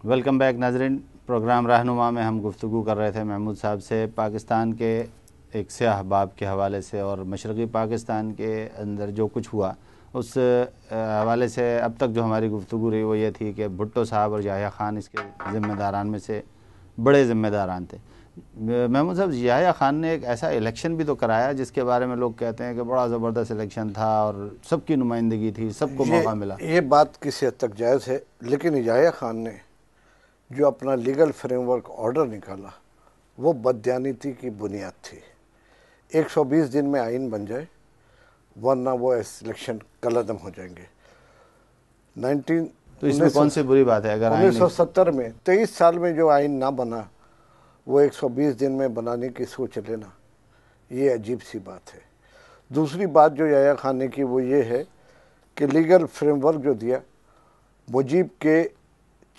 Welcome back नाजरीन। Programme रहनुमा में हम गुफ्तगू कर रहे थे महमूद साहब से पाकिस्तान के एक स्याह बाब के हवाले से और मशरक़ी पाकिस्तान के अंदर जो कुछ हुआ उस हवाले से। अब तक जो हमारी गुफ्तगू रही वो ये थी कि भुट्टो साहब और याह्या खान इसके ज़िम्मेदारान में से बड़े ज़िम्मेदारान थे। महमूद साहब, याह्या खान ने एक ऐसा इलेक्शन भी तो कराया जिसके बारे में लोग कहते हैं कि बड़ा ज़बरदस्त इलेक्शन था और सबकी नुमाइंदगी थी, सबको मौका मिला। ये बात किसी हद तक जायज़ है, लेकिन याह्या खान ने जो अपना लीगल फ्रेमवर्क ऑर्डर निकाला वो बदयानीति की बुनियाद थी। 120 दिन में आइन बन जाए वरना वो इलेक्शन कलअदम हो जाएंगे। तो इसमें कौन सी बुरी बात है? अगर 1970 में 23 साल में जो आइन ना बना वो 120 दिन में बनाने की सोच लेना, ये अजीब सी बात है। दूसरी बात जो याह्या खान ने की वो ये है कि लीगल फ्रेमवर्क जो दिया, मुजीब के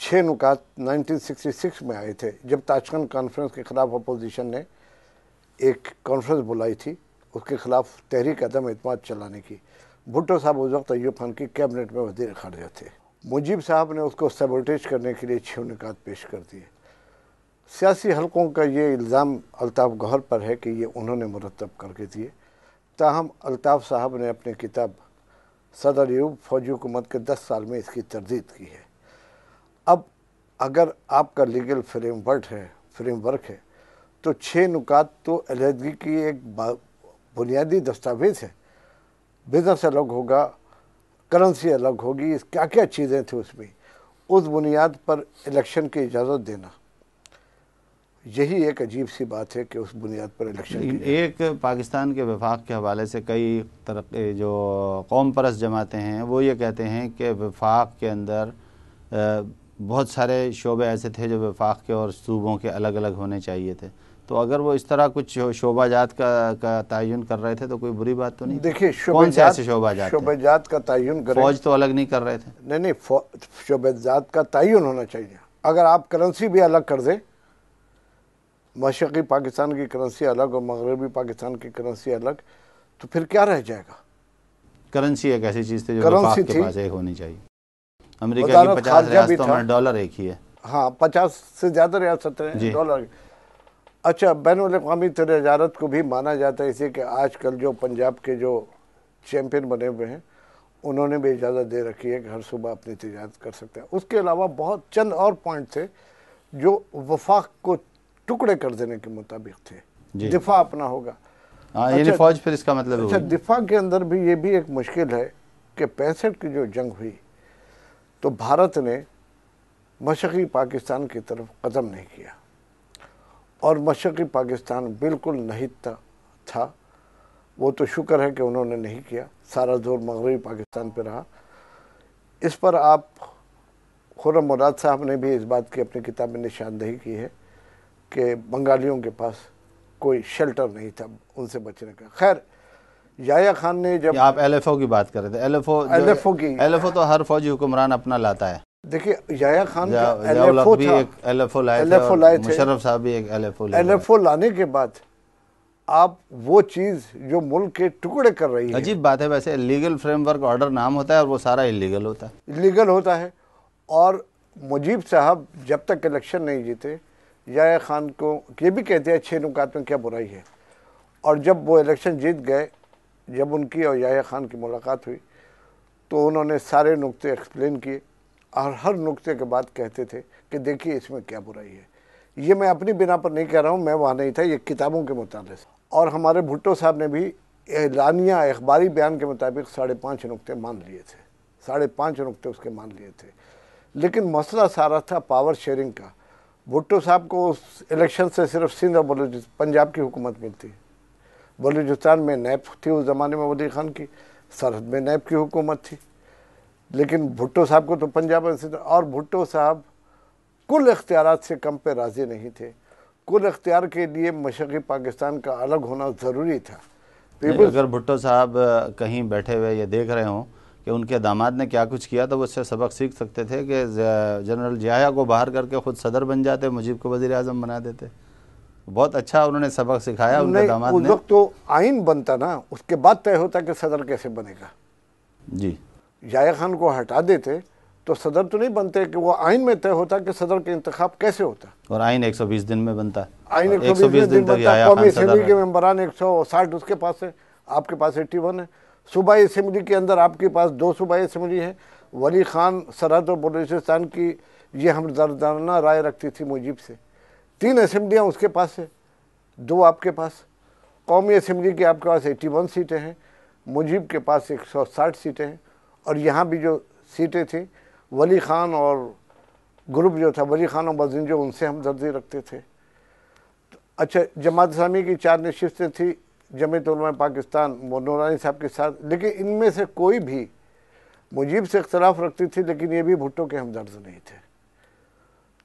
6 नुकात 1966 में आए थे जब ताशकंद कॉन्फ्रेंस के ख़िलाफ़ अपोजिशन ने एक कॉन्फ्रेंस बुलाई थी, उसके ख़िलाफ़ तहरीक अदम एतमाद चलाने की। भुट्टो साहब उस वक्त अय्यूब खान की कैबिनेट में वज़ीर ख़ारजा थे। मुजीब साहब ने उसको सबोटेज करने के लिए 6 नुकात पेश कर दिए। सियासी हलकों का ये इल्ज़ाम अल्ताफ़ गौहर पर है कि ये उन्होंने मुरतब करके दिए। ताहम अल्ताफ़ साहब ने अपनी किताब सदर अय्यूब फौजी हुकूमत के 10 साल में इसकी तरदीद की है। अब अगर आपका लीगल फ्रेमवर्क है तो 6 नुकात तो अलहदगी की एक बुनियादी दस्तावेज़ है। बिजनेस अलग होगा, करेंसी अलग होगी, क्या क्या चीज़ें थी उसमें, उस बुनियाद पर इलेक्शन की इजाज़त देना, यही एक अजीब सी बात है कि उस बुनियाद पर इलेक्शन एक पाकिस्तान के वफाक के हवाले से कई तरह जो कौम परस्त जमातें हैं वो ये कहते हैं कि वफाक के अंदर बहुत सारे शोबे ऐसे थे जो वफाक के और सूबों के अलग अलग होने चाहिए थे। तो अगर वो इस तरह कुछ शोबाजात का तयन कर रहे थे तो कोई बुरी बात तो नहीं? देखिए, कौन से ऐसे शोबाजात का तयन करें? फौज तो अलग नहीं कर रहे थे। नहीं, शोबाजात का तयन होना चाहिए। अगर आप करेंसी भी अलग कर दें, मशरक़ी पाकिस्तान की करेंसी अलग और मगरबी पाकिस्तान की करेंसी अलग, तो फिर क्या रह जाएगा? करेंसी एक ऐसी चीज़ थी जो वफाक के पास एक होनी चाहिए। अमेरिका की 50 रियासतों में डॉलर एक ही है। हाँ, 50 से ज़्यादा रियासतें हैं डॉलर। अच्छा, बैनुल-अक़वामी तजारत को भी माना जाता है, इसे कि आजकल जो पंजाब के जो चैम्पियन बने हुए हैं उन्होंने भी इजाज़त दे रखी है कि हर सूबा अपनी तजारत कर सकता है। उसके अलावा बहुत चंद और पॉइंट थे जो वफाक को टुकड़े कर देने के मुताबिक थे। दिफा अपना होगा। यानी फौज फिर इसका मतलब अच्छा, दिफा के अंदर भी ये भी एक मुश्किल है कि 65 की जो जंग हुई तो भारत ने मशरक़ी पाकिस्तान की तरफ कदम नहीं किया और मशरक़ी पाकिस्तान बिल्कुल नहीं था। वो तो शुक्र है कि उन्होंने नहीं किया, सारा जोर मगरबी पाकिस्तान पे रहा। इस पर आप खुर्रम मुराद साहब ने भी इस बात की अपनी किताब में निशानदेही की है कि बंगालियों के पास कोई शेल्टर नहीं था उनसे बचने का। खैर, याह्या खान ने जब आप एलएफओ की बात कर रहे थे, एलएफओ तो हर फौजी हुक्मरान अपना लाता है। देखिए, याह्या खान का एलएफओ लाए थे, मुशर्रफ साहब भी एक एलएफओ लाने के बाद आप वो चीज़ जो मुल्क के टुकड़े कर रही है। अजीब बात है वैसे, लीगल फ्रेमवर्क ऑर्डर नाम होता है और वो सारा इलीगल होता है। और मुजीब साहब जब तक इलेक्शन नहीं जीते याह्या खान को ये भी कहते हैं 6 नुकात में क्या बुराई है। और जब वो इलेक्शन जीत गए, जब उनकी और याह्या खान की मुलाकात हुई तो उन्होंने सारे नुक्ते एक्सप्लेन किए और हर नुक्ते के बाद कहते थे कि देखिए इसमें क्या बुराई है। ये मैं अपनी बिना पर नहीं कह रहा हूँ, मैं वहाँ नहीं था, ये किताबों के मुताबिक से। और हमारे भुट्टो साहब ने भी एलानिया अखबारी बयान के मुताबिक 5.5 नुक्ते मान लिए थे, 5.5 नुक्ते उसके मान लिए थे। लेकिन मसला सारा था पावर शेयरिंग का। भुट्टो साहब को उस इलेक्शन से सिर्फ सिंध और पंजाब की हुकूमत मिलती है। बलूचिस्तान में नैब थी उस ज़माने में, वली खान की सरहद में नैब की हुकूमत थी। लेकिन भुट्टो साहब को तो पंजाब और भुट्टो साहब कुल इख्तियारात से कम पे राज़ी नहीं थे। कुल इख्तियार के लिए मशरक़ी पाकिस्तान का अलग होना ज़रूरी था। अगर भुट्टो साहब कहीं बैठे हुए ये देख रहे हों कि उनके दामाद ने क्या कुछ किया तो वो उससे सबक सीख सकते थे कि जनरल याह्या को बाहर करके खुद सदर बन जाते, मुजीब को वज़ीर आज़म बना देते। बहुत अच्छा उन्होंने सबक सिखाया उनके दामाद ने। उस वक्त तो आइन बनता ना, उसके बाद तय होता कि सदर कैसे बनेगा। जी, याह्या खान को हटा देते तो सदर तो नहीं बनते कि वो आइन में तय होता कि सदर के इंतखाब कैसे होता, और आइन 120 दिन में बनता है। आइन 120 दिन तक बनता है। कौमी असेंबली के मेंबरान 160 उसके पास है, आपके पास 81 है। सूबाई असेंबली के अंदर आपके पास 2 सूबाई असेंबली है। वली खान सरहद और बलूचिस्तान की ये हमदर्दाना राय रखती थी मुजीब से। 3 असेंबलियाँ उसके पास है, 2 आपके पास। कौमी असेंबली की आपके पास 81 सीटें हैं, मुजीब के पास 160 सीटें हैं। और यहाँ भी जो सीटें थी वली खान और ग्रुप जो था, वली खान और बज़ीन जो, उनसे हमदर्दी रखते थे। अच्छा, जमात इस्लामी की 4 नशिस्तें थी जमीयत उलमा पाकिस्तान नूरानी साहब के साथ, लेकिन इनमें से कोई भी मुजीब से इख्तलाफ रखती थी, लेकिन ये भी भुट्टो के हमदर्द नहीं थे।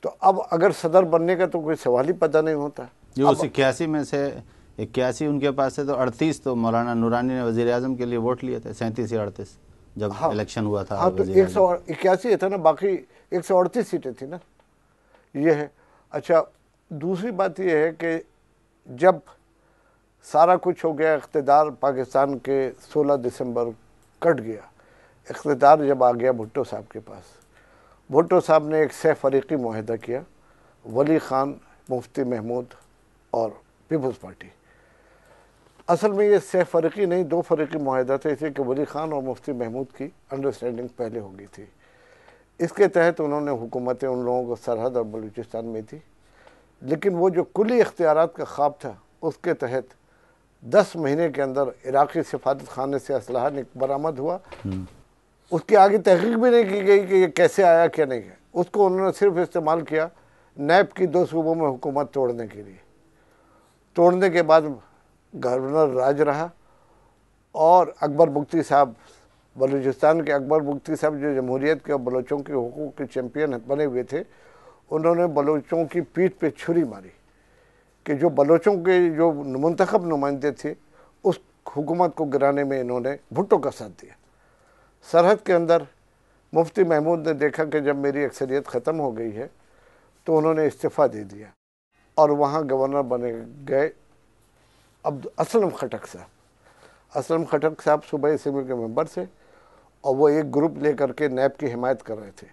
तो अब अगर सदर बनने का तो कोई सवाल ही पैदा नहीं होता। जो 81 में से 81 उनके पास है, तो 38 तो मौलाना नूरानी ने वज़ीर आज़म के लिए वोट लिए थे, 37 या 38 जब इलेक्शन हुआ था। हाँ, तो 181 था ना, बाकी 138 सीटें थी ना, ये है। अच्छा, दूसरी बात यह है कि जब सारा कुछ हो गया, इख्तिदार पाकिस्तान के 16 दिसंबर कट गया, इख्तिदार जब आ गया भुट्टो साहब के पास, भुट्टो साहब ने एक सह फरीकी मुआहदा किया, वली खान, मुफ्ती महमूद और पीपल्स पार्टी। असल में ये सह फरीकी नहीं, 2 फरीकी मुआहदा थे, इसे कि वली खान और मुफ्ती महमूद की अंडरस्टैंडिंग पहले हो गई थी। इसके तहत उन्होंने हुकूमतें उन लोगों को सरहद और बलूचिस्तान में थी, लेकिन वो जो कुली इख्तियारात का ख्वाब था, उसके तहत 10 महीने के अंदर इराक़ी सिफारत खाने से असलहा बरामद हुआ। उसकी आगे तहकीक भी नहीं की गई कि ये कैसे आया क्या नहीं है। उसको उन्होंने सिर्फ इस्तेमाल किया नैब की 2 सूबों में हुकूमत तोड़ने के लिए। तोड़ने के बाद गवर्नर राज रहा, और अकबर बुख्ती साहब, बलूचिस्तान के अकबर बुख्ती साहब जो जमहूरियत के और बलोचों के हुकूक के चैम्पियन बने हुए थे, उन्होंने बलोचों की पीठ पे छुरी मारी कि जो बलोचों के जो मुंतखब नुमाइंदे थे, उस हुकूमत को गिराने में इन्होंने भुट्टो का साथ दिया। सरहद के अंदर मुफ्ती महमूद ने देखा कि जब मेरी अक्सरियत ख़त्म हो गई है, तो उन्होंने इस्तीफ़ा दे दिया और वहाँ गवर्नर बने गए अब असलम खटक साहब। असलम खटक साहब सूबाई असेंबली के मेंबर थे, और वो एक ग्रुप लेकर के नैब की हिमायत कर रहे थे,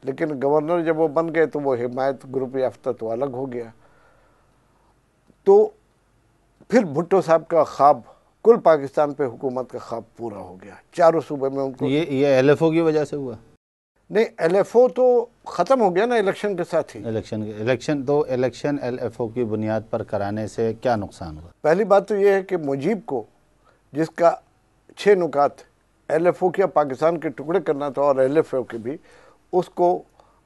लेकिन गवर्नर जब वो बन गए तो वो हिमायत ग्रुप याफ्ता तो अलग हो गया। तो फिर भुट्टो साहब का ख्वाब, कुल पाकिस्तान पे हुकूमत का ख्वाब पूरा हो गया। 4 सूबे में उनको ये LFO की वजह से हुआ? नहीं, LFO तो ख़त्म हो गया ना इलेक्शन के साथ ही। इलेक्शन LFO की बुनियाद पर कराने से क्या नुकसान हुआ? पहली बात तो ये है कि मुजीब को, जिसका 6 नुकात LFO के पाकिस्तान के टुकड़े करना था और LFO के भी, उसको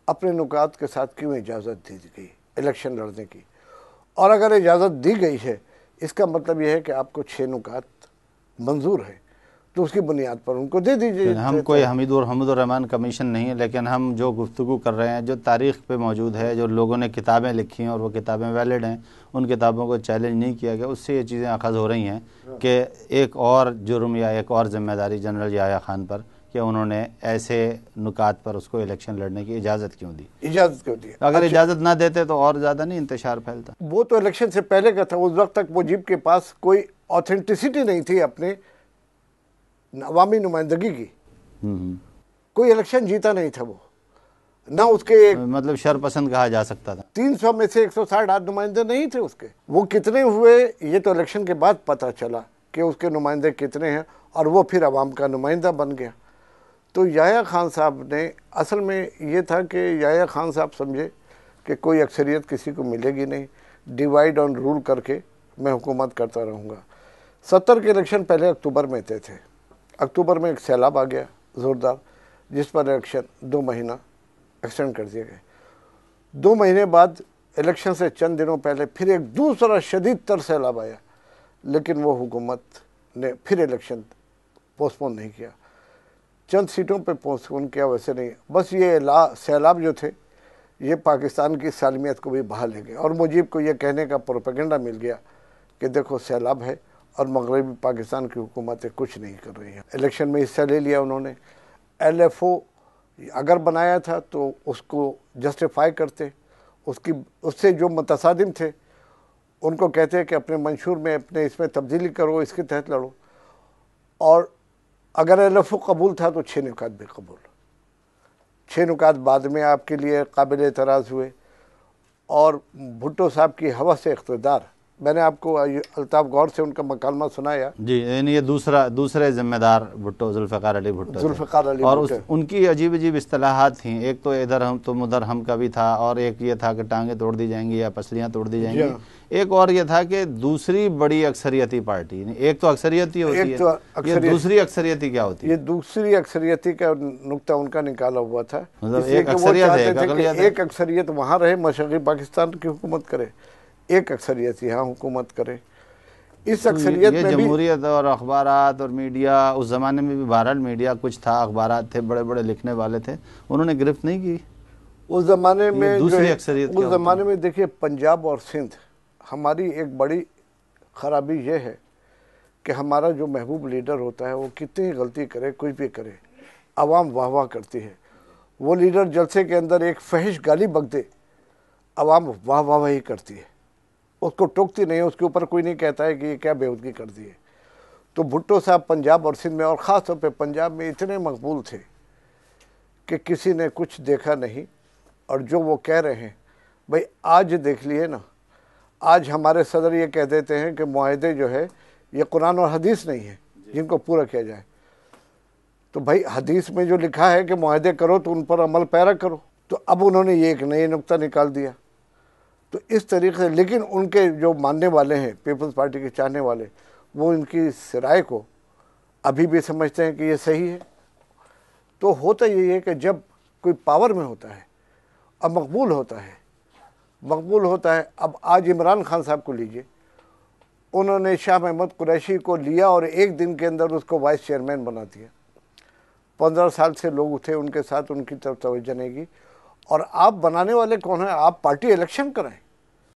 अपने नुकात के साथ क्यों इजाज़त दी गई इलेक्शन लड़ने की? और अगर इजाज़त दी गई है, इसका मतलब यह है कि आपको 6 नुकात मंजूर है, तो उसकी बुनियाद पर उनको दे दीजिए। हम कोई हमीदुर रहमान कमीशन नहीं है, लेकिन हम जो गुफ्तगू कर रहे हैं, जो तारीख़ पे मौजूद है, जो लोगों ने किताबें लिखी हैं और वो किताबें वैलिड हैं, उन किताबों को चैलेंज नहीं किया गया, उससे ये चीज़ें अखज़ हो रही हैं कि एक और जुर्म या एक और ज़िम्मेदारी जनरल याह्या खान पर, कि उन्होंने ऐसे नुकात पर उसको इलेक्शन लड़ने की इजाज़त क्यों दी? इजाज़त क्यों दी? अगर इजाज़त ना देते तो और ज़्यादा नहीं इंतशार फैलता। वो तो इलेक्शन से पहले का था। उस वक्त तक मुजीब के पास कोई ऑथेंटिसिटी नहीं थी अपने अवामी नुमाइंदगी की। कोई इलेक्शन जीता नहीं था वो, ना उसके मतलब शरपसंद कहा जा सकता था। 300 में से 160 नुमाइंदे नहीं थे उसके। वो कितने हुए ये तो इलेक्शन के बाद पता चला कि उसके नुमाइंदे कितने हैं, और वो फिर अवाम का नुमाइंदा बन गया। तो याह्या खान साहब ने, असल में ये था कि याह्या खान साहब समझे कि कोई अक्सरियत किसी को मिलेगी नहीं, डिवाइड ऑन रूल करके मैं हुकूमत करता रहूँगा। 70 के इलेक्शन पहले अक्टूबर में थे। अक्टूबर में एक सैलाब आ गया ज़ोरदार, जिस पर इलेक्शन 2 महीना एक्सटेंड कर दिए गए। 2 महीने बाद इलेक्शन से चंद दिनों पहले फिर एक दूसरा शदीद तर सैलाब आया, लेकिन वो हुकूमत ने फिर इलेक्शन पोस्टपोन नहीं किया। चंद सीटों पे पोस्टपोन किया, वैसे नहीं। बस ये सैलाब जो थे, ये पाकिस्तान की सालमियत को भी बहा ले गए, और मुजीब को ये कहने का प्रोपेगेंडा मिल गया कि देखो सैलाब है और मगरबी पाकिस्तान की हुकूमतें कुछ नहीं कर रही हैं। इलेक्शन में हिस्सा ले लिया उन्होंने। LFO अगर बनाया था तो उसको जस्टिफाई करते, उससे जो मुतसादिम थे उनको कहते कि अपने मंशूर में अपने इसमें तब्दीली करो, इसके तहत लड़ो। और अगर LFO कबूल था तो 6 निकात भी कबूल। 6 नुकात बाद में आपके लिए काबिल एतराज़ हुए, और भुट्टो साहब की हवस से इक़्तिदार। मैंने आपको अल्ताफ़ गौर से उनका मकालमा सुनाया जी, यानी ये दूसरे जिम्मेदार भुट्टो, जुल्फ़िकार अली भुट्टो और उनकी अजीब अजीब इस्तिलाहात थी। एक तो इधर हम तुम उधर हम का भी था, और एक ये था कि टांगे तोड़ दी जाएंगी या पसलियाँ तोड़ दी जाएंगी। एक और ये था कि दूसरी बड़ी अक्सरियती पार्टी, एक तो अक्सरियती होती है, ये दूसरी अक्सरियती क्या होती है? ये दूसरी अक्सरियती का नुक्ता उनका निकाला हुआ था। मतलब एक अक्सरियत है, एक अक्सरियत वहाँ रहे, मशरक़ी पाकिस्तान की हुकूमत करे, एक अक्सरियत यहाँ हुकूमत करे। इस अक्सरियत में जमहूरियत और अखबारात और मीडिया, उस ज़माने में भी बहरहाल मीडिया कुछ था, अखबारात थे, बड़े बड़े लिखने वाले थे, उन्होंने गिरफ्त नहीं की उस ज़माने में। दूसरी अक्सरियत उस ज़माने में देखिए, पंजाब और सिंध, हमारी एक बड़ी ख़राबी ये है कि हमारा जो महबूब लीडर होता है वो कितनी गलती करे, कुछ भी करे, आवाम वाह वाह करती है। वो लीडर जलसे के अंदर एक फहिश गाली बक दे, आवाम वाह वाह वही करती है, उसको टोकती नहीं है, उसके ऊपर कोई नहीं कहता है कि ये क्या बेहूदगी कर दी है। तो भुट्टो साहब पंजाब और सिंध में, और ख़ास तौर पे पंजाब में इतने मकबूल थे कि किसी ने कुछ देखा नहीं। और जो वो कह रहे हैं, भाई आज देख लिए ना, आज हमारे सदर ये कह देते हैं कि मुआहदे जो है ये कुरान और हदीस नहीं है जिनको पूरा किया जाए। तो भाई हदीस में जो लिखा है कि मुआहदे करो तो उन पर अमल पैरा करो, तो अब उन्होंने ये एक नई नुक्ता निकाल दिया। तो इस तरीके से, लेकिन उनके जो मानने वाले हैं, पीपल्स पार्टी के चाहने वाले, वो इनकी इस राय को अभी भी समझते हैं कि ये सही है। तो होता यही है कि जब कोई पावर में होता है अब मकबूल होता है। अब आज इमरान खान साहब को लीजिए, उन्होंने शाह महमूद कुरैशी को लिया और एक दिन के अंदर उसको वाइस चेयरमैन बना दिया। 15 साल से लोग थे उनके साथ, उनकी तरफ तवज्जो नहीं की। और आप बनाने वाले कौन हैं? आप पार्टी इलेक्शन कराएं।